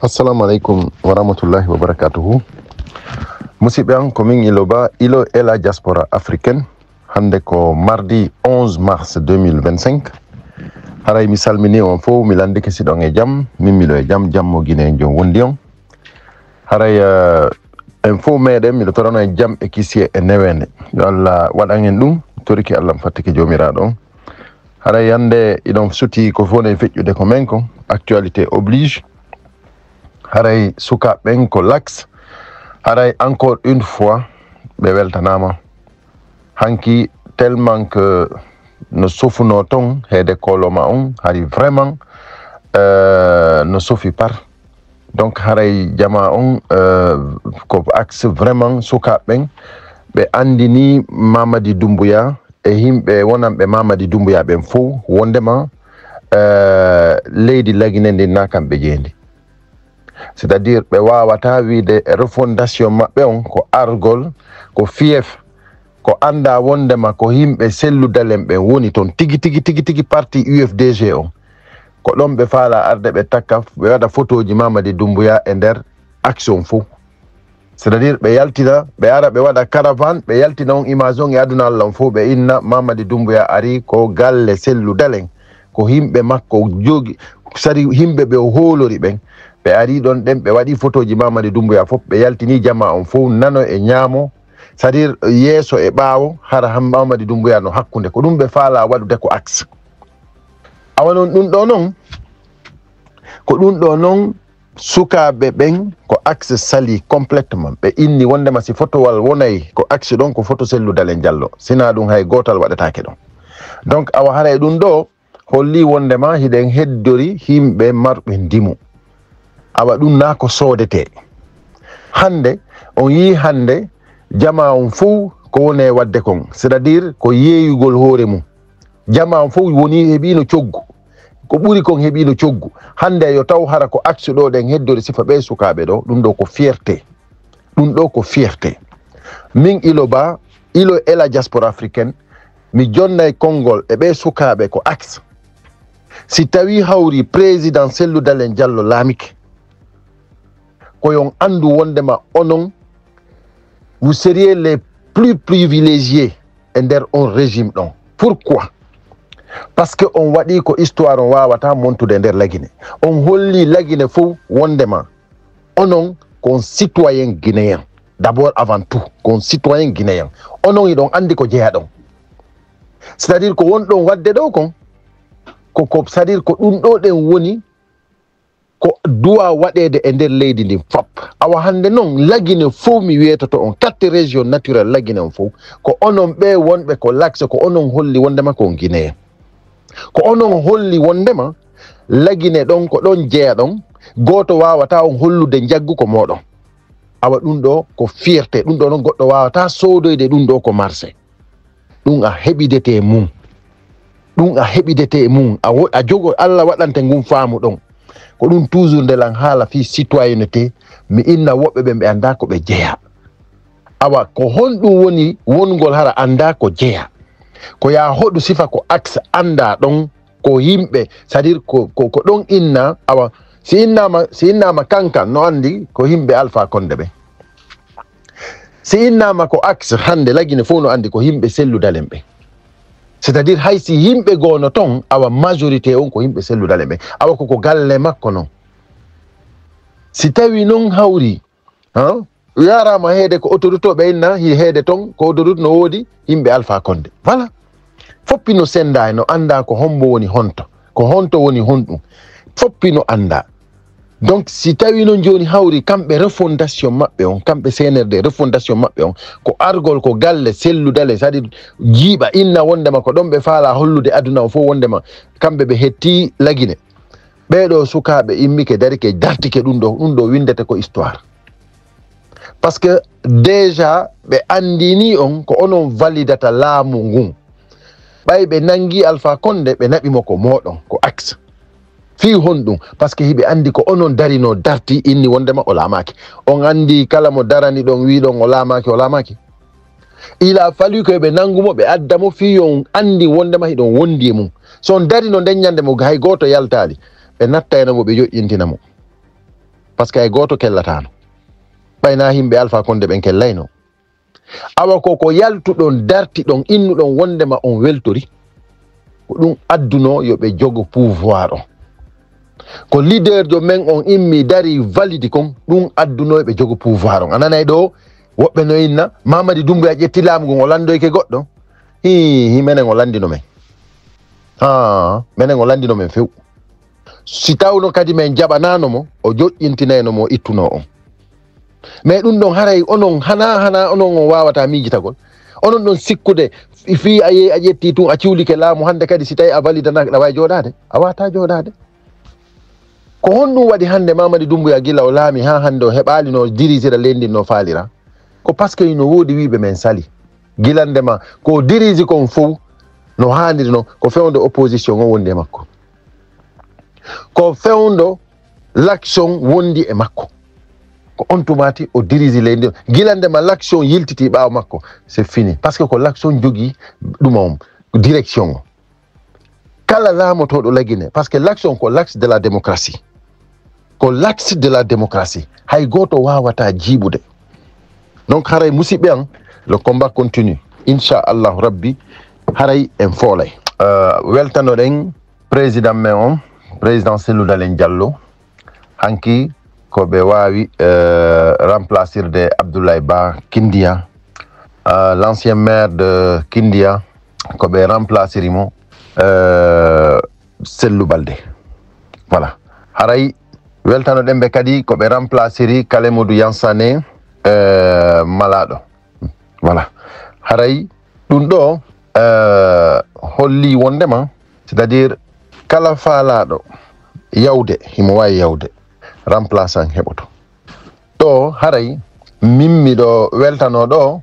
Assalamu alaikum wa rahmatullahi wa barakatuhu. Musibian komin iloba ilo ela diaspora africaine hande ko mardi 11 mars 2025. Haray mi salmini on fo mi lande ke sidon e jam mimilo e jam jammo Guinée jon wondi on. Haray info meden mi do torano e jam e kisie e newende. Yo Allah wadangen dum toriki Allah fattike jomiraado on. Haray yande idon suti ko fone fejjude ko men ko actualité oblige. Haray suka ben ko lax. Haray encore une fois be weltanama hanki tellement que no sofuno ton hede koloma on hari vraiment no sofi par donc haray jama on ko axe vraiment suka ben be andini Mamadi Doumbouya e himbe wonambe Mamadi Doumbouya ben fo wondema leydi laginende nakam be jendi. C'est-à-dire be wawata wiide refondation mabbe on ko argol ko fief ko anda wondema ko himbe selludalen be woni ton tigi parti UFDG on ko don be faala arde be takka be wada photoji Mamadi Doumbouya e der action fou. C'est-à-dire be yaltina be ara be wada caravane be yaltina on image on e aduna Allah fo be inna Mamadi Doumbouya ari ko galle selludalen ko himbe makko jogi sari himbe be holori ben be ari don dem be wadi photoji Mamadi Doumbouya fop be yaltini jama on fo nano e nyamo c'est-à-dire yeso e baawo hara Mamadi Doumbouya no hakkunde ko dum be faala wadude ko axe awanon dum do non ko dum do non sukabe ben ko axe sali complètement be inni wondema si photo wal wonay ko axe don ko photo sellu dalen jallo sina dum hay gotal wadataake don donc awa hara dum do holli wondema hiden heddori himbe marbe ndimu awa dum na ko sodete hande on yi hande jama on fou ko wone wadde kon c'est-à-dire ko yeeyugol hoore mum jama on fou woni hebino cioggu ko buri kon hebino cioggu hande yo taw hara ko axe do den heddori sifa be sukabe do dum do ko fierté min iloba ilo ela diaspora africaine mi jonnay kongol e be sukabe ko axe si tawi hawri président Cellou Dalein Diallo lamike koyon andu wondema onon vous seriez les plus privilégiés dans un régime don. Pourquoi? Parce que on wadi ko histoire on wawata montude der lagine on holli lagine fo wondema onon kon citoyen guinéen d'abord avant tout kon citoyen guinéen onon idon andi ko jeya don c'est-à-dire ko won don wadde do kon ko c'est-à-dire ko dum do den woni ko duwa wadede e der leydi ndi fop awa hande non lagine fo mi wieta to on 4 régions naturelles lagine fo ko onon be wonbe ko laxe ko onon holli wondema ko Guinée ko onon holli wondema lagine don ko don jeya don goto wawata on hollude jaggu ko modon awa dum do ko fierté dum do non goddo wawata sodoyde dum do ko marché dum a hebidete mum a jogo Allah wadante ngum faamu don ko dum toujours de lan hala fi citoyenneté mi inna wobbe be anda ko be jeya awa ko hondum woni wongol hara anda ko jeya ko ya hodu sifa ko axe anda don ko himbe c'est-à-dire ko don inna awa si innama kanka no andi ko himbe Alpha Condé be si innama ko axe hande lagine fo no andi ko himbe Cellou Dalein be c'est-à-dire hay si himbe gono ton awa majorité on ko himbe Cellou Dalein be awa ko galle makko non si tawi non hawri yara ma hede ko autorité be inna hi hede ton ko autorité no wodi himbe Alpha Condé voilà foppino senda no anda ko hombo woni honto ko honto woni hondum foppino anda donc si tawi non joni hawri kambe refondation mabbe on kambe CNRD refondation mabbe on ko argol ko galle Cellou Dalein c'est-à-dire jiba inna wondema ko don be faala hollude aduna fo wondema kambe be hetti lagine beedo sukabe immike darike dartike dum do windete ko histoire parce que déjà be andini on ko onon validata laamu ngun bay be nangi Alpha Condé be nabi moko modon ko axe fi hondum parce que hibe andi ko onon darino darti inni wondema o lamaki on andi kala mo darani don wi don o lamaki il a fallu que be nangumo be addamo fi on andi wondema hidon wondi mum son darino den nyande mo hay goto yaltali be nattayna mo be jo'intina mo parce que ay goto kellatano ɓayna himɓe Alpha Condé ɓen kellayno awa ko yaltuɗon dartiɗon innuɗon wondema on weltori ko ɗum adduno yoɓe jogo pouvoir on ko leader jo men on immi dari validi kon ɗum adduno yoɓe jogo pouvoir on ananay ɗo woɓɓe no inna Mamadi Doumbouya ƴetti laamu ngon o landoyke goɗɗo hi menen o landino men menen o landino men few si tawno kadi men jaɓanano mo o joƴƴintinayno mo ittuno on mais ɗum ɗon haray onon hana onon on wawata miijitagol onon ɗon sikkude fi a ƴetti tun a ciwlike laamu hande kadi si tawi a validanaka ɗa wawi joɗade a wata joɗade ko honɗum waɗi hande Mamadi Doumbouya gila o laami ha hande o heɓali no dirisira leydi no faalira ko par ce que no woodi wiɓe men sali gilandema ko diriji kon fof no haniri no ko fewndo opposition on wondi e makko ko fewndo l'action wondi e makko ko on tumati o diriji leydi gilandema l'action yiltiti ɓaawo makko c'est fini parce que ko l'action jogui ɗumom direction o kala laamotoɗo lagine parce que l'action ko l'axe de la démocratie ko l'axe de la démocratie hay goto wawata jiiɓude donc haray musidɓe an le combat continue inchallahu rabbi haray en foolay weltanoɗen président men on président Cellou Dalein Diallo hanki ko ɓe wawi remplacirde Abdoulaye Ba Kindia l'ancien maire de Kindia ko ɓe remplacirimo Cellou Baldé voilà haray weltanoɗen ɓe kadi ko ɓe remplaciri Kalemodou Yansane Malaɗo voilà haray ɗum ɗo holli wondema c'est à dire kala faalaɗo yawde himo wawi yawde remplaçant heɓoto ɗo haray min miɗo weltano ɗo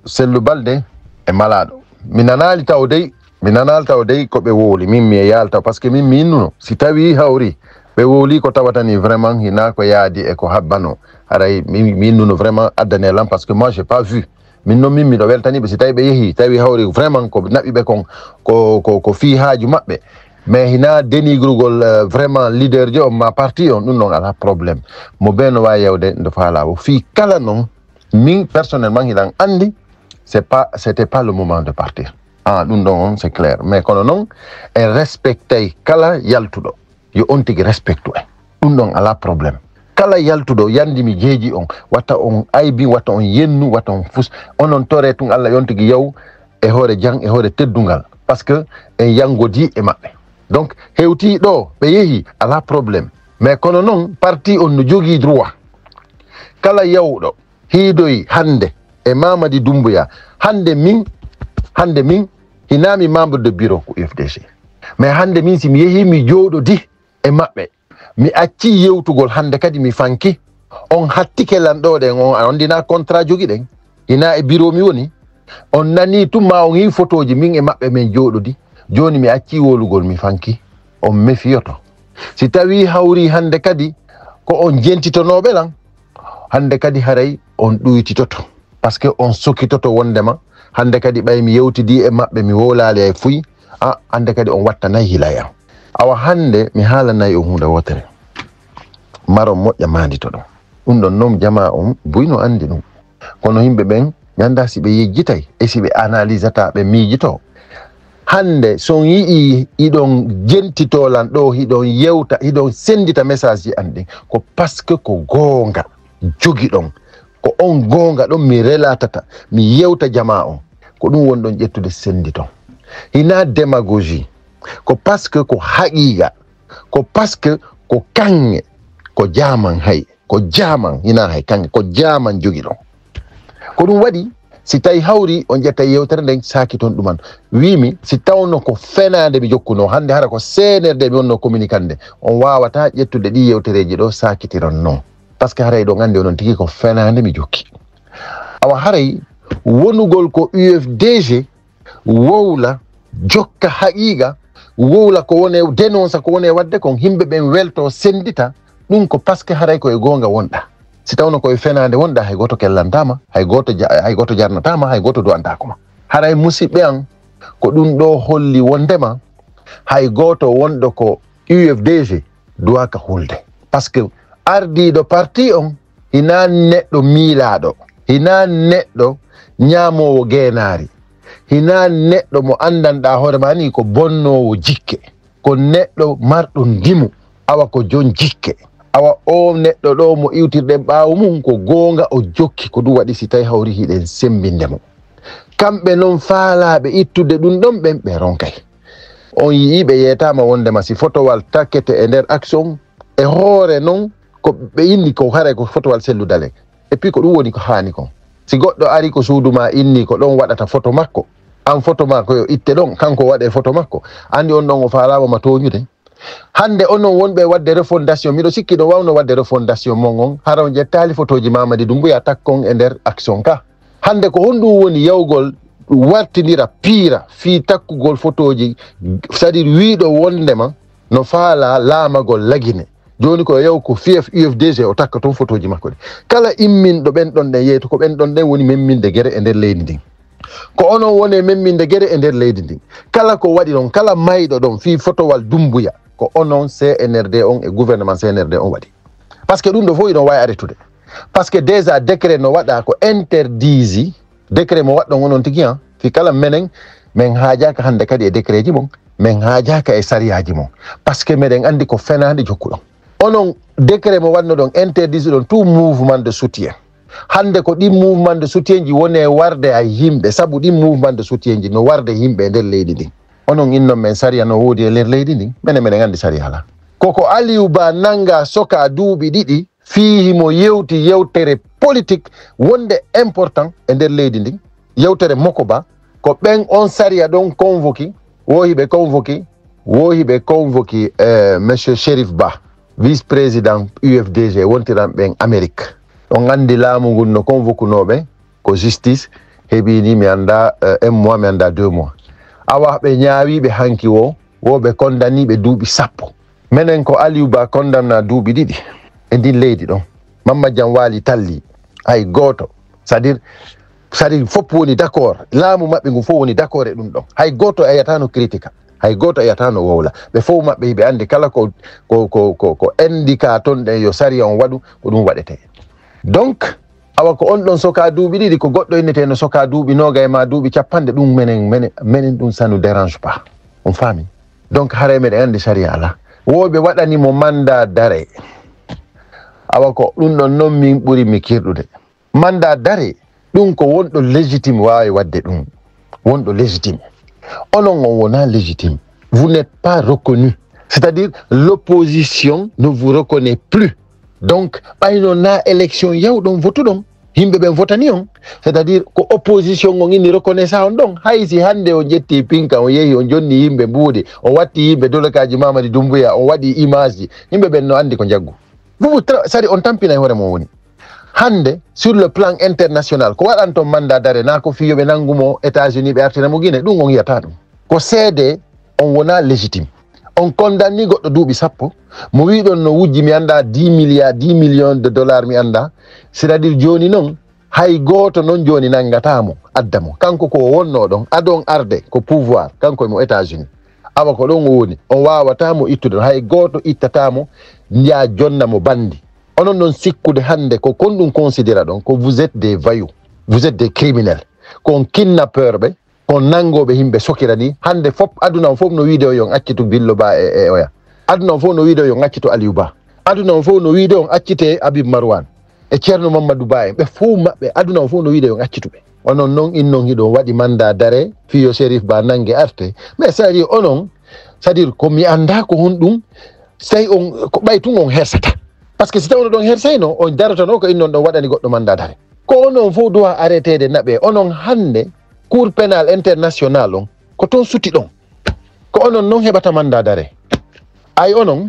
Cellou Baldé e Malaɗo mi nanali taw dey ko ɓe wooli min mi e yalta par ce que min mi innuno si tawi hawri ɓe wooli ko tawatani vraiment hina ko yaadi e ko habbano haray mi innuno vraiment addanelam par ce que moi j'ai pas vu min noon min miɗo weltaniɓe si tawi ɓe yeehi tawi hawri vraiment ko naɓiɓe kon ko fi haaju maɓɓe mais hina dénigrugol vraiment leader jo ma parti on ɗum noon ala probléme mo ɓe no wawi yewde nde faala o fi kala noon min personnellement hiɗan andi c'était pas le moment de partir ɗum ɗon on c'est clair mais kono noon en respectay kala yaltuɗo yo on tigui respectu en ɗum ɗon ala probléme kala yaltuɗo yandimi jeeji on watta on aybi watta on yennu watta on fus onon tore tun Allah yon tigui yaw e hoore jang e hoore teddungal par ce que en yangodi e maɓɓe donc hewti ɗo ɓe yeehi ala probléme mais kono noon parti on no jogui droit kala yawɗo hiidoyi hande e Mamadi Doumbouya hande min hinami membre de bureau ko UFDG mais hande min si mi yeehi mi jooɗodi e maɓɓe mi acci yewtugol hande kadi mi fanki on hattike lanɗoɗen on a ondina contrat jogui ɗen hina e bureau mi woni on nani tumma on yi photoji min e maɓɓe men jooɗodi joni mi acci wolugol mi fanki on mefiyoto si tawi hawri hande kadi ko on jentitonoɓe lan hande kadi haray on ɗuytitoto par ce que on sokkitoto wondema hande kadi ɓay mi yewtidi e maɓɓe mi wolali e fuy hande kadi on wattanayi hilaya awa hande mi haalanayi on hunde wotere maron moƴƴa mandito ɗum ɗon noon jama on buyno andi ɗum kono yimɓe ɓen ganda si ɓe yejjitay e si ɓe analysata ɓe miijito hande son yii iɗon jentitolan ɗo hiɗon yewta hiɗon sendita message ji an ɗin ko par ce que ko goonga jogi ɗon ko on goonga ɗon mi relatata mi yewta jama on ko ɗum woni ɗon ƴettude senditon hina démagogie ko par ce que ko haqiqa ko par ce que ko kanŋe ko jaman hay ko jaman hina hay kanŋe ko jaman jogi ɗon ko ɗum waɗi si tawi hawri on ƴetta yewtere nden sakiton ɗuman wimi si tawno ko fenade mi jokkuno hande hara ko senerde mi wonno communicande on wawata ƴettude ɗi yewtereji ɗo sakitiron noon par ce que haray ɗo andi onon tigui ko fenade mi jokki awa haray wonugol ko UFDG wowla jokka haqiqa wowla ko wone dénonce ko wone wadde kon himɓe ɓen welto sendita ɗum ko par ce que haray koye gonga wonɗa si tawno koye fenade wonɗa hay goto kellantama hay goto jarnatama hay goto du'antakoma haray musidɓe an ko ɗum ɗo holli wondema hay goto wonɗo ko UFDG duwaka hulde parce que ardiɗo parti on hina neɗɗo miilaɗo, hina neɗɗo ñamowo geenaari, hina neɗɗo mo andanɗa hoore ma ni ko bonnowo jikke, ko neɗɗo marɗo ndimu, awa ko jon jikke, awa o neɗɗo ɗo mo iwtirɗen ɓaawo mum ko goonga o jokki ko ɗum waɗi si tawi hawri hiɗen sembinde mo. Kamɓe noon faalaɓe ittude ɗum ɗon ɓen ɓe ronkay. On yii ɓe yetama wondema si fotowal takkete e nder action e hoore noon ko ɓe inni ko haray ko fotowal selludale, et puis ko ɗum woni ko haani kon. Si goɗɗo ari ko suudu ma inni ko ɗon waɗata photo makko, an photo ma koyo itte ɗon kanko waɗe photo makko, andi on ɗon o faalama ma toñude. Hande onon wonɓe wadde refondation, miɗo sikki ɗo wawno wadde refondation mon on hara on jettali photoji Mamadi Doumbouya takkon e nder action ka. Hande ko honɗum woni yawgol wartidira piira fi takkugol photoji, c'est-à-dire wiiɗo wondema no faala laamagol lagine. Joni ko yaw ko fief UFDG o takka toon photoji makko ɗi. Kala imminɗo ɓen ɗon ɗen yeeto ko ɓen ɗon ɗen woni memminde guere e nder leydi ndin. Ko onon woni memminde guere e nder leydi ndin. Kala ko waɗi ɗon, kala mayɗo ɗon fi photowal Doumbouya ko onon CNRD on e gouvernement CNRD on waɗi. Par ce que ɗum ɗo fof iɗon wawi arrêtude. Par ce que déjà décret no waɗa ko interdisi, décret mo waɗɗon onon tigi han fi kala menen min haajaka hande kadi e décret ji mon, min haajaka e sariyaji mon, par ce que meɗen andi ko fenade jokkuɗon. Onon décret mo waɗno ɗon interdisi ɗon tout mouvement de soutien. Hande ko ɗin mouvement de soutien ji woni e warde a yimɓe, sabu ɗin mouvement de soutien ji no warde yimɓe e nder leydi ndin. Onon innon men sariya no woodi e nder leydi ndin, meɗen andi sariya ala. Koko Aliou Ba nanga soka duuɓi ɗiɗi fihi mo yewti yewtere politique wonde important e nder leydi ndin, yewtere Mokoba, ko ɓen on sariya ɗon convoqué, wohi ɓe convoqué monsieur Chérif Ba, vice-président UFDG wontiran ɓen Amérique. On andi laamu ngun no convoquenoɓe ko justice heɓini mi anda 1 mois mi anda 2 mois. Awa ɓe ñaawiɓe hanki woɓe condamniɓe duuɓi 10. Menen ko Aliou Ba condamna duuɓi 2 e ndin leydi ɗon. Mamma Diam Waali talli hay goto, c'est-à-dire fof woni d'accord, laamu maɓɓe ngu fof woni d'accord e ɗum ɗon. Hay goto a yiyatano critique, hay goto a yiyatano wowla. Ɓe fof maɓɓe ɓe andi kala ko indika toon ɗen yo sariya on waɗu ko ɗum waɗete. Donc awa ko on ɗon soka duuɓi 2 ko goɗɗo innete no soka duuɓi 20 e ma duuɓi 50, ɗum menen ɗum ça nous dérange pas, on faami. Donc hare meɗen andi sariya ala. Woɓe waɗanimo mandat d'arrêt, awa ko ɗum ɗon noon min ɓuri mi kirɗude. Mandat d'arrêt ɗum ko wonɗo légitime wawi wadde ɗum, wonɗo légitime. Onon on wona légitime, vous n'êtes pas reconnu, c'est-à-dire l'opposition ne vous reconnaît plus. Donc ɓayno na élection yawɗon votuɗon, yimɓe ɓen votani on, c'est-à-dire ko opposition on inni reconnaissant on ɗon. Hay si hande on ƴetti pinka on yehi on jonni yimɓe mbuude, on watti yimɓe dolekaji Mamadi Doumbouya, on waɗi image ji, yimɓe ɓen no andi ko jaggu. Sari on tampina e hoore mon woni. Hande sur le plan international ko waɗanton mandat d'arrêt na ko fiyoɓe nangumo États-Unis ɓe artinamo Guinée, ɗum on yiyata ɗum. Ko seede on wona légitime. On condamni goɗɗo duuɓi 10 mo wiɗon no wujji mi anda 10 millions de dollars mi anda, c'est-à-dire joni noon hay goto noon joni nangatamo addamo, kanko ko wonno ɗon adon arde ko pouvoir, kanko e mo États-Unis. Awa ko ɗon woni on wawatamo ittude, hay goto ittatamo ya jonna mo bandi. Onon non sikkude hande ko kon ɗum considéra ɗon ko vous êtes des voyous, vous êtes des criminels, kon kidnappeur ɓe, kon nangoɓe himɓe sokira ni. Hande fop aduna on fof no wiide o yon accitu Billo Ba e oya, aduna on fof no wiide o yon accitu Aliou Ba, aduna on fof no wiide on accite Habib Marwan e Ceerno Mamadou Ba en, ɓe fof maɓɓe aduna on fof no wiide on accituɓe. Onon noon innon hiɗon waɗi mandat d'arrêt fiyo Chérif Ba nangue arte, mais c'est-à-dire onon, c'est-à-dire ko mi anda ko honɗum, tawi on ko ɓaytun on hersata. Par ce que si tawi ɗon hersayno on daratono ko innon ɗon waɗani goɗɗo mandat d'arrêt. Ko onon fof doit arrêtede naɓe. Onon hande cour pénal international on ko toon suti ɗon, ko onon noon heɓata mandat d'arrêt. Ay onon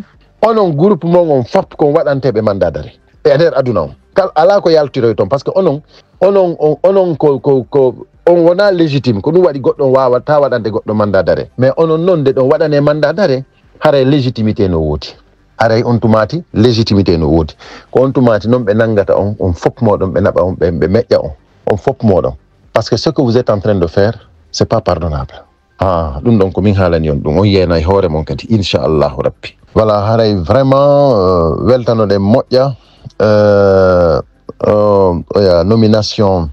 groupe mon on fop kon waɗanteɓe mandat d'arrêt e nder aduna on ala ko yaltiroy toon, par ce que onon ko on wona légitime, ko ɗum waɗi goɗɗon wawata waɗande goɗɗo mandat d'arrêt. Mais onon noon nde ɗon waɗane mandat d'arrêt haray légitimité no woodi, haray on tumati légitimité no woodi. Ko on tumati noon ɓe nangata on fop moɗon ɓe naɓa on ɓe meƴƴa on fop moɗon, parce que ce que vous êtes en train de faire c'est pas pardonnable. ɗum ɗon ko min haalani on ɗum on yeyna e hoore mon kadi inchallahu rabbi. Voilà, haray vraiment weltanoɗen moƴƴa oya nomination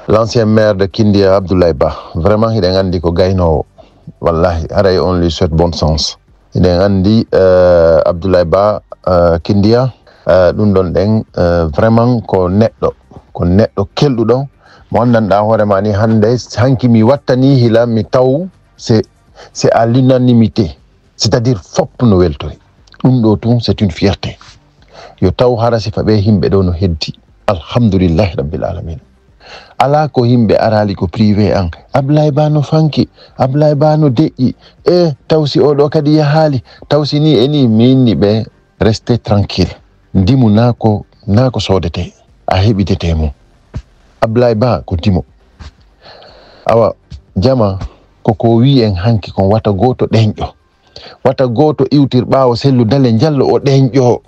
l'ancien maire de Kindia Abdoulaye Ba. Vraiment hiɗen andi ko gaynowo, wallahi haray on lui souhaite bon sens. Hiɗen andi Abdoulaye Ba Kindia ɗum ɗon ɗen vraiment ko neɗɗo kelɗuɗo mo andanɗa hoorema ni hande hanki mi wattani hila mi taw c'est à l'unanimité, c'est-à-dire fop no weltori. ɗum ɗo tun c'est une fierté. Yo taw hara sifa ɓe himɓe ɗo no heddi, alhamdulillahi rabbil alamin. Ala ko himɓe arali ko privé an, Abdoulaye Ba no fanki, Abdoulaye Ba no deƴƴi, tawsi oɗo kadi yahali, tawsi ni e ni minni ɓe restez tranquille. Ndimu na ko sodete, a heɓitete mo. Abdoulaye Ba ko dimo. Awa jama koko wi en hanki kon wata goto ɗenƴo, wata goto iwtir ɓawo sellu dale jallo o ɗenƴo.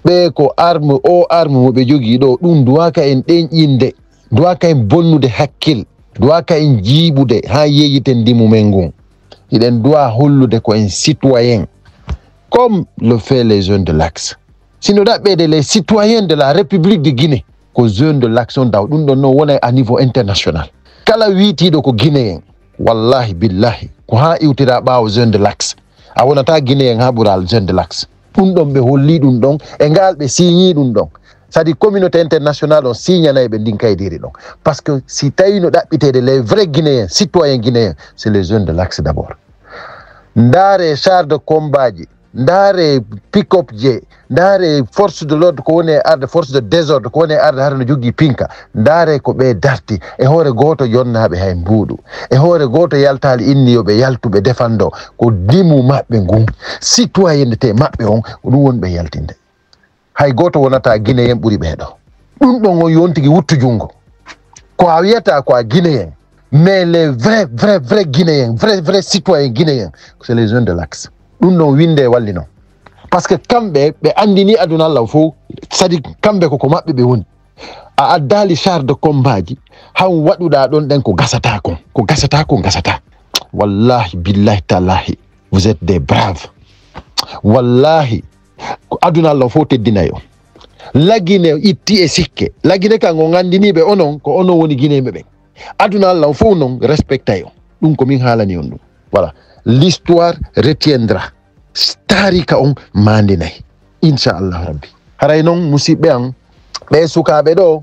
Ɓe ko arme mo ɓe jogii ɗo ɗum duwaka en ɗenƴinde, duwaka en bonnude hakkil, duwaka en jiiɓude ha yeyiten ndimu men ngun. Hiɗen duwa hollude ko en citoyen comme le fait les jeunes de l'Axe. Sino ɗaɓɓede les citoyens de la République de Guinée ko jeune de l'Axe on daw, ɗum ɗon no wona à niveau international. Kala wiitiɗo ko guinéen, wallahi billahi ko ha iwtira ɓawo jeune de l'Axe, a wonata guinéen ha ɓural jeune de l'Axe. ɗum ɗon ɓe holli ɗum ɗon e ngal ɓe signi ɗum ɗon, c'est-à-dire communauté internationale on signanayi ɓe ndin kaydiri ɗon, par ce que si tawi no ɗaɓɓitede les vrais guinéens citoyens guinéens c'est les jeunes de l'Axe d'abord. Ndaare char de combat ji, ndaare pick-up je, ndaare force de l'ordre ko woni e arde, force de désordre ko woni e arde hara no jogui pinka, ndaare ko ɓe darti e hoore goto jonnaɓe hay mbuuɗu, e hoore goto yaltali inni yoɓe yaltuɓe defando ko dimu maɓɓe ngun, citoyenneté maɓɓe on ɗum woni ɓe yaltinde. Hay goto wonata guinéen ɓuuri ɓeɗo. ɗum ɗon o yontigi wuttu jungo ko a wiyata ko a guinéen, mais les vrais guinéens, vrais citoyens guinéens, c'est les jeunes de l'Axe. ɗum ɗon winde walli non, parce que kamɓe ɓe andini aduna Allah fof, c'est-à-dire kamɓe koko maɓɓe ɓe woni. A addali char de combat ji han waɗuɗa ɗon ɗen ko gasata kon gasata. Wallahi billahi tallahi vous êtes des braves, wallahi aduna Allah fof teddinayi on. Lagine itti e sikke, lagine kan o gandiniɓe onon ko onon woni guinéɓe ɓen, aduna Allah fof non respectay on. ɗum ko min haalani on ɗum. Voilà, l'histoire retiendra tarika on mandinayi inchallah rabbi. Haray noon musidɓe an ɓe sukaɓe ɗo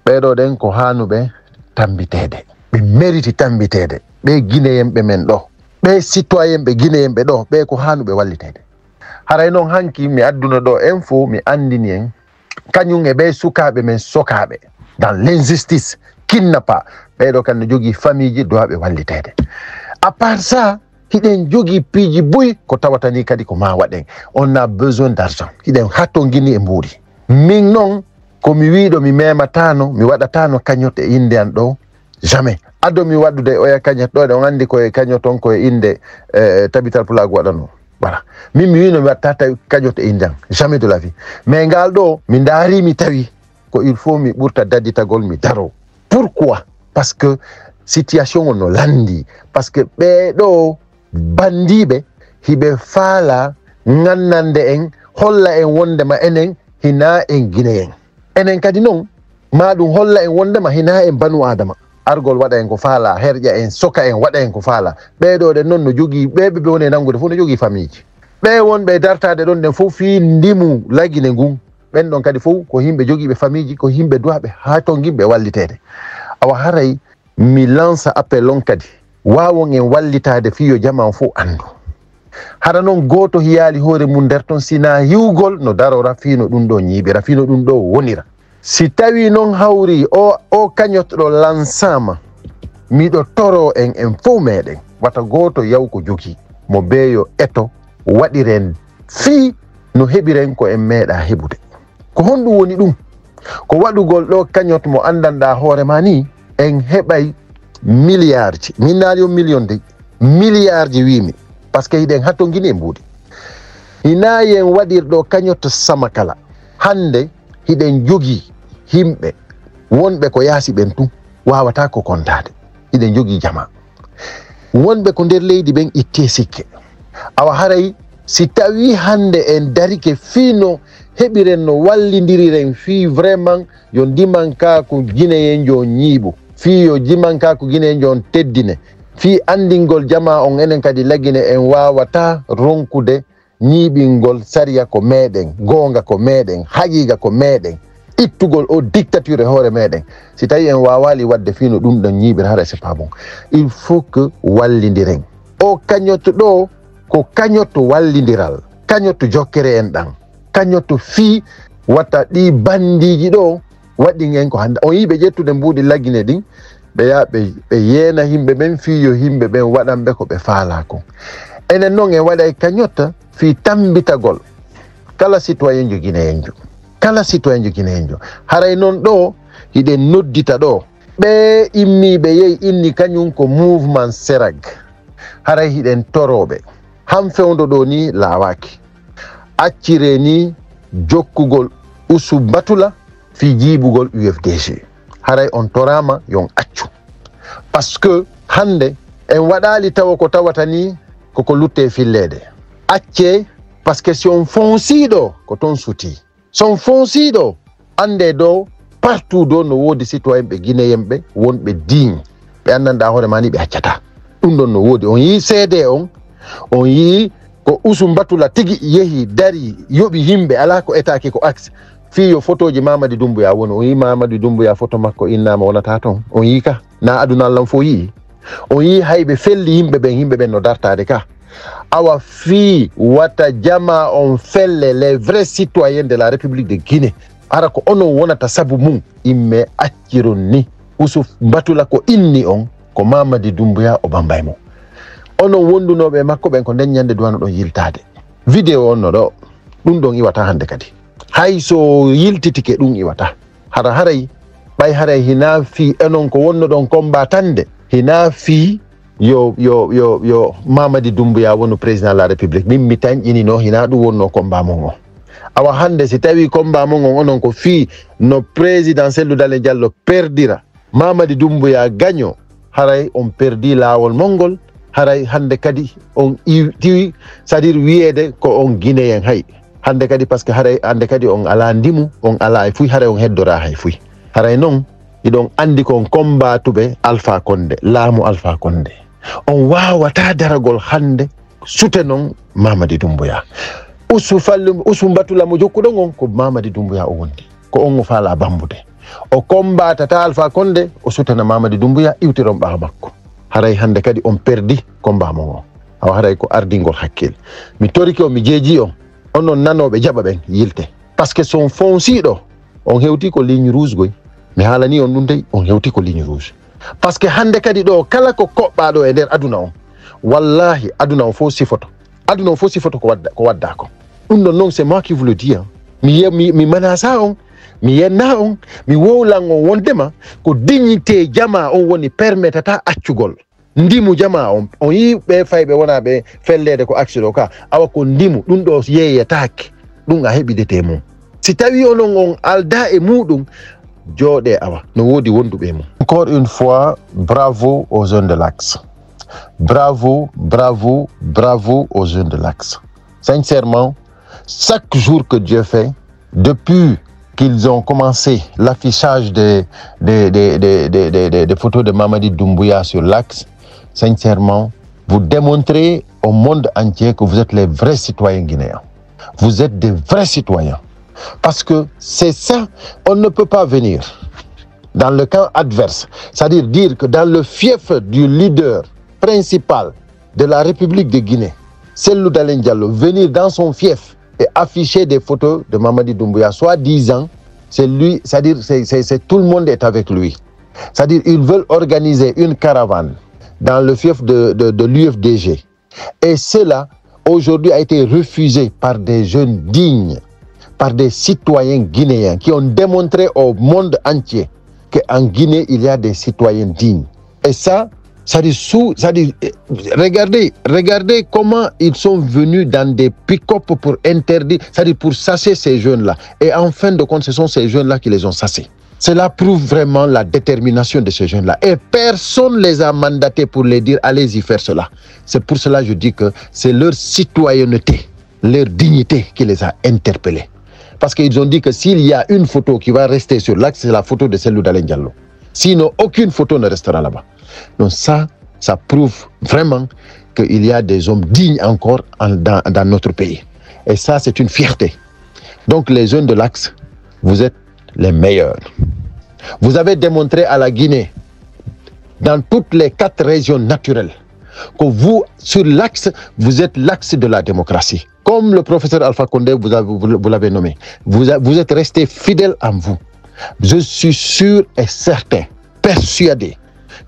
ɓeɗo ɗen ko hanuɓe tambitede, ɓe mériti tambitede, ɓe guinéyenɓe men ɗo, ɓe citoyenɓe guinéyenɓe ɗo, ɓe ko hanuɓe wallitede. Haray noon hanki mi adduna ɗo info mi andini en kañum e ɓe sukaɓe men sokaɓe dans l'injustice kidnappa, ɓeɗo kan ne jogui famille ji dowaɓe wallitede. À part ça hiɗen jogui piiji boyi ko tawatani kadi ko ma waɗen, on a besoin d'argent, hiɗen hatto guini e mbuuri. Min noon komi wiɗo mi mematano, mi waɗatano kañote e inde an ɗo jamais. Ado mi waɗude oya kañot ɗo, on andi koye kañot on koye inde tabital pulago waɗano. Voilà, min mi wino mi watta tawi kañote e inde an, jamais de la vie. Mais ngal ɗo mi daari mi tawi ko il faut mi ɓurta dadditagol mi daro. Pourquoi? Parce que situation on no landi, parce que ɓeɗo bandiɓe hiɓe faala ngannande en, holla en wondema enen hina en guinéen, enen kadi noon ma ɗum holla en wondema hina en banu adama. Argol waɗa en ko faala, herƴa en soka en waɗa en ko faala. ɓeɗo ɗen noon no jogui ɓeɓe ɓe woni nangude fof no jogui famille ji, ɓe wonɓe dartade ɗon ɗen fof fi ndimu lagine ngun, ɓen ɗon kadi fof ko himɓe joguiɓe famille ji, ko himɓe duwaɓe ha ton gimɓe wallitede. Awa haray mi lança appel on kadi wawon en wallitade fiyo jaman fof andu. Hara noon goto hiyali hoore mum nder ton sina hiwgol no darora fino ɗum ɗo ñiɓira, fino ɗum ɗo wonira. Si tawi noon hawri o kañotɗo lansama, miɗo toro en fof meɗen wata goto yaw ko jogi mo beeyo eto waɗiren fii no heɓiren ko en meeɗa heɓude. Ko honɗum woni ɗum, ko waɗugol ɗo kañot mo andanɗa hoorema ni en heɓay milliard ji, min naali on million de milliard ji wimi, par ce que hiɗen hatto guini e mbuuɗi. Hinayi en waɗirɗo kañot Samakala, hande hiɗen jogi himɓe wonɓe ko yaasi ɓen tun wawata ko kontade. iɗen jogi jama wonɓe ko nder leydi ɓen itte sikke awa haray si tawi hande en darike fiino heɓiren no wallidiriren fi vraiment yo ndimanka ko guinéen jo ñiiɓu fi yo jimanka ko guinéen jo teddine fi andingol jama on enen kadi lagine en wawata ronkude ñiiɓingol sariya ko meɗen gonga ko meɗen haqiqa ko meɗen ittugol o dictature hoore meɗen si tawi en wawali wadde fino ɗum ɗon ñiiɓir haɗa c'est pas bon il faut que wallidiren o kañotto ɗo ko kañotto wallidiral kañotto jokkere en ɗan kañotto fi watta ɗi bandiji ɗo waɗi en ko hande on yiɓe ƴettude mbuɗi lagine ɗin ɓe ya ɓe yeena yimɓe ɓen fiyo yimɓe ɓen waɗanɓe ko ɓe faala ko enen noon en waɗa kañotta fi tambitagol kala citoyen jo guinéen jo kala citoyen jo guinéen jo haray noon ɗo hiɗen noddita ɗo ɓe immiɓe yehi inni kañum ko mouvement serag haray hiɗen toroɓe han fewdo ɗo ni lawaki accire ni jokkugol Usu Batula fi jiibugol UFDG haray on torama yon accu parce que hande en waɗali tawa ko tawata ni koko lutte fillede acce parce que si on fonsiɗo ko ton suti son fonsiɗo ande do partout do no wodi citoyen ɓe guinéen ɓe wonɓe digne ɓe andanɗa hoore mani ɓe accata ɗum ɗon no wodi on yi seede on yi ko Usu Batula tigi yehi dari yoɓi yimɓe ala ko etaki ko axe fiyo photoji Mamadi Doumbouya woni on yi Mamadi Doumbouya photo makko innama wonata ton on yi ka na aduna Allah fo yi on yi hayɓe felli yimɓe ɓen no dartade ka awa fi wata jama on felle les vrais citoyens de la République de Guinée ara ko onon wonata sabu mum imme acciron ni Usu Batula ko inni on ko Mamadi Doumbouya o bambay mo onon wondunoɓe makko ɓen ko nden ñande duwano ɗon yiltade vidéo on no ɗo ɗum ɗon iwata hande kadi hay so yiltitike ɗum iwata haray ɓay haray hina fi enon ko wonno ɗon combatande hina fi yo Mamadi Doumbouya wonu président de la République min mi tañƴinino hina ɗum wonno combat mon o awa hande si tawi combat mon on onon ko fi no président Cellou Dalein Diallo perdira Mamadi Doumbouya gagnio haray on perdi lawol mongol haray hande kadi on tiwi c'est à dire wiyede ko on guinéen hay hande kadi parce que haray hande kadi on ala ndimu on ala e fuy haray on heddora hay fuy haray noon iɗon andi kon combatuɓe Alpha Condé laamu Alpha Condé on wawata daragol hande sute noon Mamadi Doumbouya Usu Batula mo jokkuɗon on ko Mamadi Doumbouya o wondi ko on o faala bambude o combatata Alpha Condé o sutana Mamadi Doumbouya iwtiron ɓawa makko haray hande kadi on perdi combat mon o awa haray ko ardingol hakkille mi toriki on mi jeeji on onon nanoɓe jaɓa ɓen yilte par ce que son fonsiɗo on hewti ko ligne rouge goy mi haalani on ɗum dey on hewti ko ligne rouge par ce que hande kadi ɗo kala ko koɓɓaɗo e nder aduna on wallahi aduna on fo sifoto ko wadda ko ɗum ɗon noon c'est moi qui vous le dis mi manasa on mi yenna on mi wowlan on wondema ko dignité jama on woni permettata accugol ndimu jama on yi ɓe fayɓe wona ɓe fellede ko axe ɗo ka awa ko ndimu ɗum ɗo yeyetake ɗum a heɓidete mum si tawi onon on alda e muɗum jooɗe awa no wodi wonduɓe mum. Encore une fois, bravo aux jeunes de l'Axe, bravo aux jeunes de l'Axe. Sincèrement, chaque jour que Dieu fait, depuis qu'ils ont commencé l'affichage des photos de Mamadi Doumbouya sur l'Axe, sincèrement, vous démontrez au monde entier que vous êtes les vrais citoyens guinéens. Vous êtes des vrais citoyens. Parce que c'est ça, on ne peut pas venir dans le camp adverse, c'est-à-dire dire que dans le fief du leader principal de la République de Guinée, Cellou Dalein Diallo, venir dans son fief et afficher des photos de Mamadi Doumbouya, soi-disant, c'est lui, c'est-à-dire c'est tout le monde est avec lui. C'est-à-dire ils veulent organiser une caravane dans le fief de l'UFDG. Et cela, aujourd'hui, a été refusé par des jeunes dignes, par des citoyens guinéens qui ont démontré au monde entier qu'en Guinée, il y a des citoyens dignes. Et ça, regardez comment ils sont venus dans des pick-up pour interdire, c'est-à-dire pour sasser ces jeunes-là. Et en fin de compte, ce sont ces jeunes-là qui les ont sassés. Cela prouve vraiment la détermination de ces jeunes-là. Et personne ne les a mandatés pour les dire allez-y faire cela. C'est pour cela que je dis que c'est leur citoyenneté, leur dignité qui les a interpellés. Parce qu'ils ont dit que s'il y a une photo qui va rester sur l'axe, c'est la photo de Cellou Dalein Diallo. Sinon, aucune photo ne restera là-bas. Donc ça prouve vraiment qu'il y a des hommes dignes encore dans notre pays. Et ça, c'est une fierté. Donc les jeunes de l'axe, vous êtes les meilleurs. Vous avez démontré à la Guinée, dans toutes les 4 régions naturelles, que vous, sur l'axe, vous êtes l'axe de la démocratie. Comme le professeur Alpha Condé vous l'avez nommé. Vous êtes resté fidèle en vous. Je suis sûr et certain, persuadé,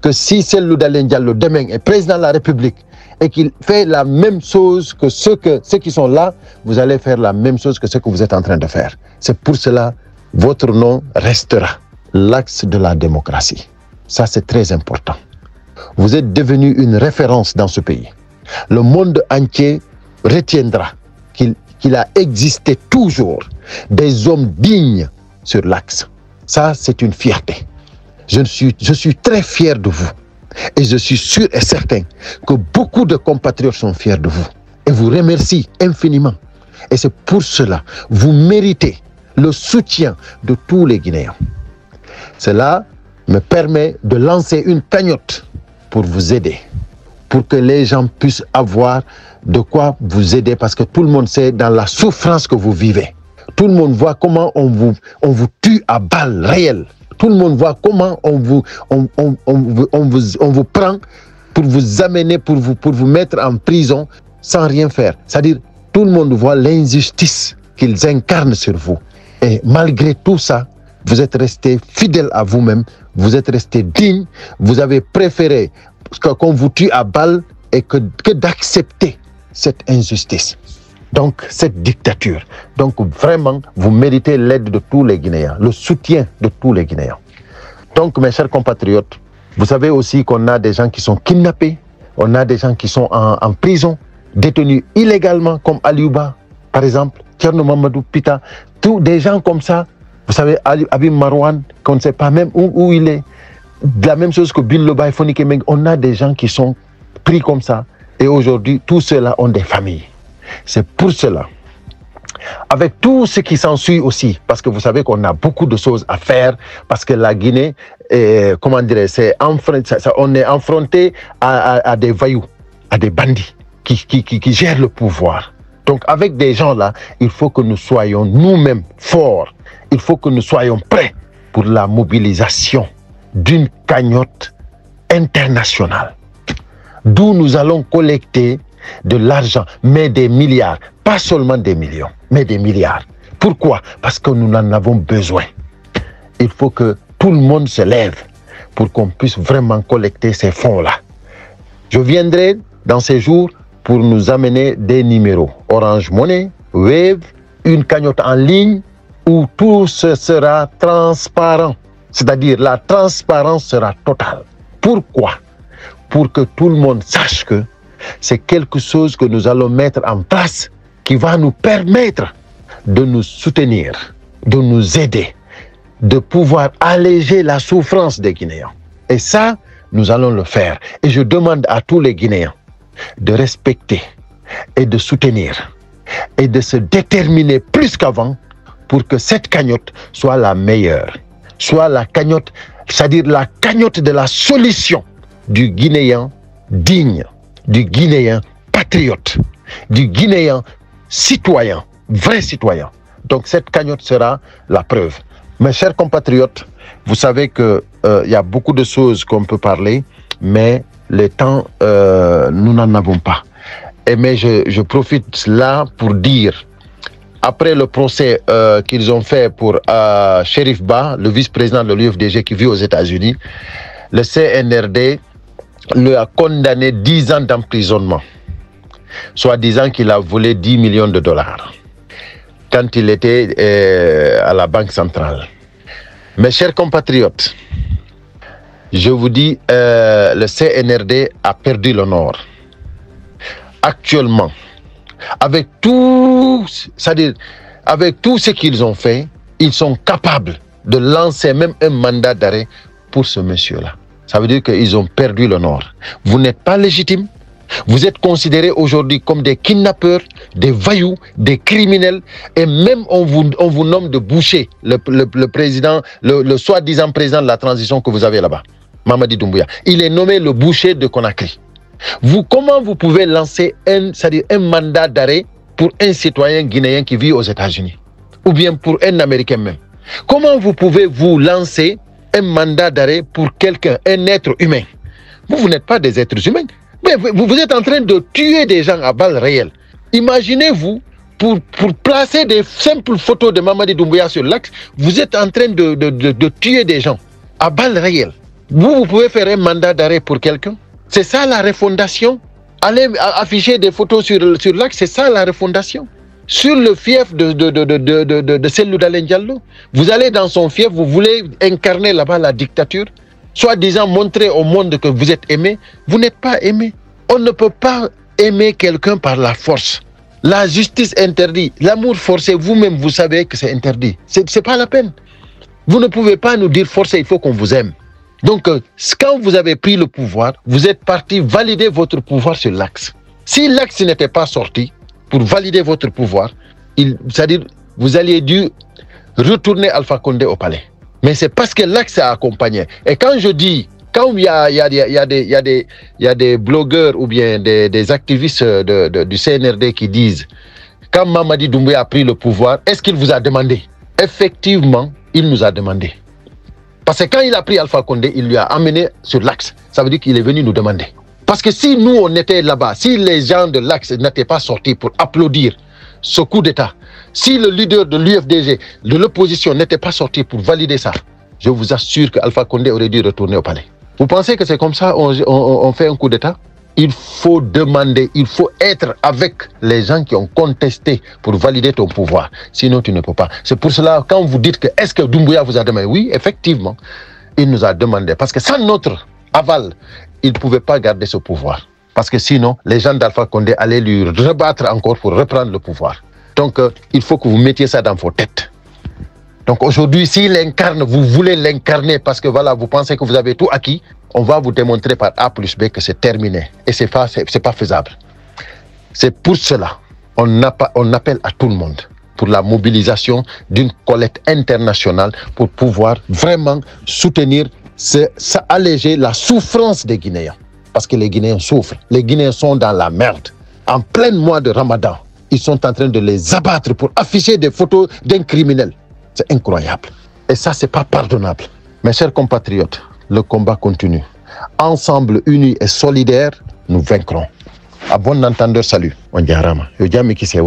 que si Cellou Dalein Diallo demain est président de la République et qu'il fait la même chose que ceux qui sont là, vous allez faire la même chose que ce que vous êtes en train de faire. C'est pour cela votre nom restera l'axe de la démocratie. Ça, c'est très important. Vous êtes devenu une référence dans ce pays. Le monde entier retiendra qu'il a existé toujours des hommes dignes sur l'axe. Ça, c'est une fierté. Je suis très fier de vous. Et je suis sûr et certain que beaucoup de compatriotes sont fiers de vous. Et vous remercient infiniment. Et c'est pour cela que vous méritez le soutien de tous les Guinéens. Cela me permet de lancer une cagnotte pour vous aider, pour que les gens puissent avoir de quoi vous aider, parce que tout le monde sait dans la souffrance que vous vivez. Tout le monde voit comment on vous tue à balles réelles. Tout le monde voit comment on vous prend pour vous amener, pour vous mettre en prison sans rien faire. C'est-à-dire, tout le monde voit l'injustice qu'ils incarnent sur vous. Et malgré tout ça, vous êtes resté fidèle à vous-même, vous êtes resté digne, vous avez préféré qu'on vous tue à balles et que d'accepter cette injustice. Donc, cette dictature. Donc, vraiment, vous méritez l'aide de tous les Guinéens, le soutien de tous les Guinéens. Donc, mes chers compatriotes, vous savez aussi qu'on a des gens qui sont kidnappés, on a des gens qui sont en prison, détenus illégalement, comme Aliouba, par exemple, Thierno Mamadou Pita, tous des gens comme ça. Vous savez, Abim Marouane, qu'on ne sait pas même où il est. De la même chose que Bill Loba, Fonike Meng, on a des gens qui sont pris comme ça. Et aujourd'hui, tous ceux-là ont des familles. C'est pour cela, avec tout ce qui s'ensuit aussi, parce que vous savez qu'on a beaucoup de choses à faire, parce que la Guinée, comment dire, on est confronté à des voyous, à des bandits qui gèrent le pouvoir. Donc avec des gens là, il faut que nous soyons nous-mêmes forts, il faut que nous soyons prêts pour la mobilisation d'une cagnotte internationale, d'où nous allons collecter de l'argent, mais des milliards, pas seulement des millions, mais des milliards. Pourquoi? Parce que nous en avons besoin. Il faut que tout le monde se lève pour qu'on puisse vraiment collecter ces fonds-là. Je viendrai dans ces jours pour nous amener des numéros Orange Money, Wave, une cagnotte en ligne où tout ce sera transparent. C'est-à-dire la transparence sera totale. Pourquoi? Pour que tout le monde sache que c'est quelque chose que nous allons mettre en place qui va nous permettre de nous soutenir, de nous aider, de pouvoir alléger la souffrance des Guinéens. Et ça, nous allons le faire. Et je demande à tous les Guinéens de respecter et de soutenir et de se déterminer plus qu'avant pour que cette cagnotte soit la meilleure, soit la cagnotte, c'est-à-dire la cagnotte de la solution du Guinéen digne, du Guinéen patriote, du Guinéen citoyen, vrai citoyen. Donc cette cagnotte sera la preuve. Mes chers compatriotes, vous savez qu'il y a beaucoup de choses qu'on peut parler, mais le temps, nous n'en avons pas. Mais je profite là pour dire, après le procès qu'ils ont fait pour Cherif Ba, le vice-président de l'UFDG qui vit aux États-Unis, le CNRD lui a condamné 10 ans d'emprisonnement, soit disant qu'il a volé 10 millions de dollars quand il était à la Banque centrale. Mes chers compatriotes, je vous dis, le CNRD a perdu le Nord. Actuellement, avec tout, c'est-à-dire avec tout ce qu'ils ont fait, ils sont capables de lancer même un mandat d'arrêt pour ce monsieur-là. Ça veut dire qu'ils ont perdu le nord. Vous n'êtes pas légitime. Vous êtes considérés aujourd'hui comme des kidnappeurs, des voyous, des criminels, et même on vous nomme de boucher, le président, le soi-disant président de la transition que vous avez là-bas, Mamadi Doumbouya. Il est nommé le boucher de Conakry. Comment vous pouvez lancer un mandat d'arrêt pour un citoyen guinéen qui vit aux États-Unis, ou bien pour un Américain même? Comment vous pouvez vous lancer un mandat d'arrêt pour quelqu'un, un être humain? Vous n'êtes pas des êtres humains. Mais vous êtes en train de tuer des gens à balles réelles. Imaginez-vous, pour placer des simples photos de Mamadi Doumbouya sur l'axe, vous êtes en train de tuer des gens à balles réelles. Vous pouvez faire un mandat d'arrêt pour quelqu'un? C'est ça la refondation? Allez afficher des photos sur l'axe, c'est ça la refondation? Sur le fief de Cellou Dalein Diallo, vous allez dans son fief, vous voulez incarner là-bas la dictature, soi-disant montrer au monde que vous êtes aimé. Vous n'êtes pas aimé. On ne peut pas aimer quelqu'un par la force. La justice interdit. L'amour forcé, vous-même, vous savez que c'est interdit. C'est pas la peine. Vous ne pouvez pas nous dire forcé, il faut qu'on vous aime. Donc, quand vous avez pris le pouvoir, vous êtes parti valider votre pouvoir sur l'axe. Si l'axe n'était pas sorti pour valider votre pouvoir, c'est-à-dire vous alliez dû retourner Alpha Condé au palais. Mais c'est parce que l'axe a accompagné. Et quand je dis, quand il y a des blogueurs ou bien des activistes du CNRD qui disent, quand Mamadi Doumbouya a pris le pouvoir, est-ce qu'il vous a demandé? Effectivement, il nous a demandé. Parce que quand il a pris Alpha Condé, il lui a amené sur l'axe. Ça veut dire qu'il est venu nous demander. Parce que si nous, on était là-bas, si les gens de l'axe n'étaient pas sortis pour applaudir ce coup d'État, si le leader de l'UFDG, de l'opposition, n'était pas sorti pour valider ça, je vous assure qu'Alpha Condé aurait dû retourner au palais. Vous pensez que c'est comme ça on fait un coup d'État? Il faut demander, il faut être avec les gens qui ont contesté pour valider ton pouvoir. Sinon, tu ne peux pas. C'est pour cela, quand vous dites que est-ce que Doumbouya vous a demandé? Oui, effectivement, il nous a demandé. Parce que sans notre aval, il ne pouvait pas garder ce pouvoir. Parce que sinon, les gens d'Alpha Condé allaient lui rebattre encore pour reprendre le pouvoir. Donc, il faut que vous mettiez ça dans vos têtes. Donc aujourd'hui, s'il incarne, vous voulez l'incarner parce que voilà, vous pensez que vous avez tout acquis, on va vous démontrer par A plus B que c'est terminé. Et c'est pas faisable. C'est pour cela on appelle à tout le monde pour la mobilisation d'une collecte internationale pour pouvoir vraiment soutenir, alléger la souffrance des Guinéens. Parce que les Guinéens souffrent. Les Guinéens sont dans la merde. En plein mois de Ramadan, ils sont en train de les abattre pour afficher des photos d'un criminel. C'est incroyable. Et ça, c'est pas pardonnable. Mes chers compatriotes, le combat continue. Ensemble, unis et solidaires, nous vaincrons. À bon entendeur, salut. On diarama. Yo jami ki se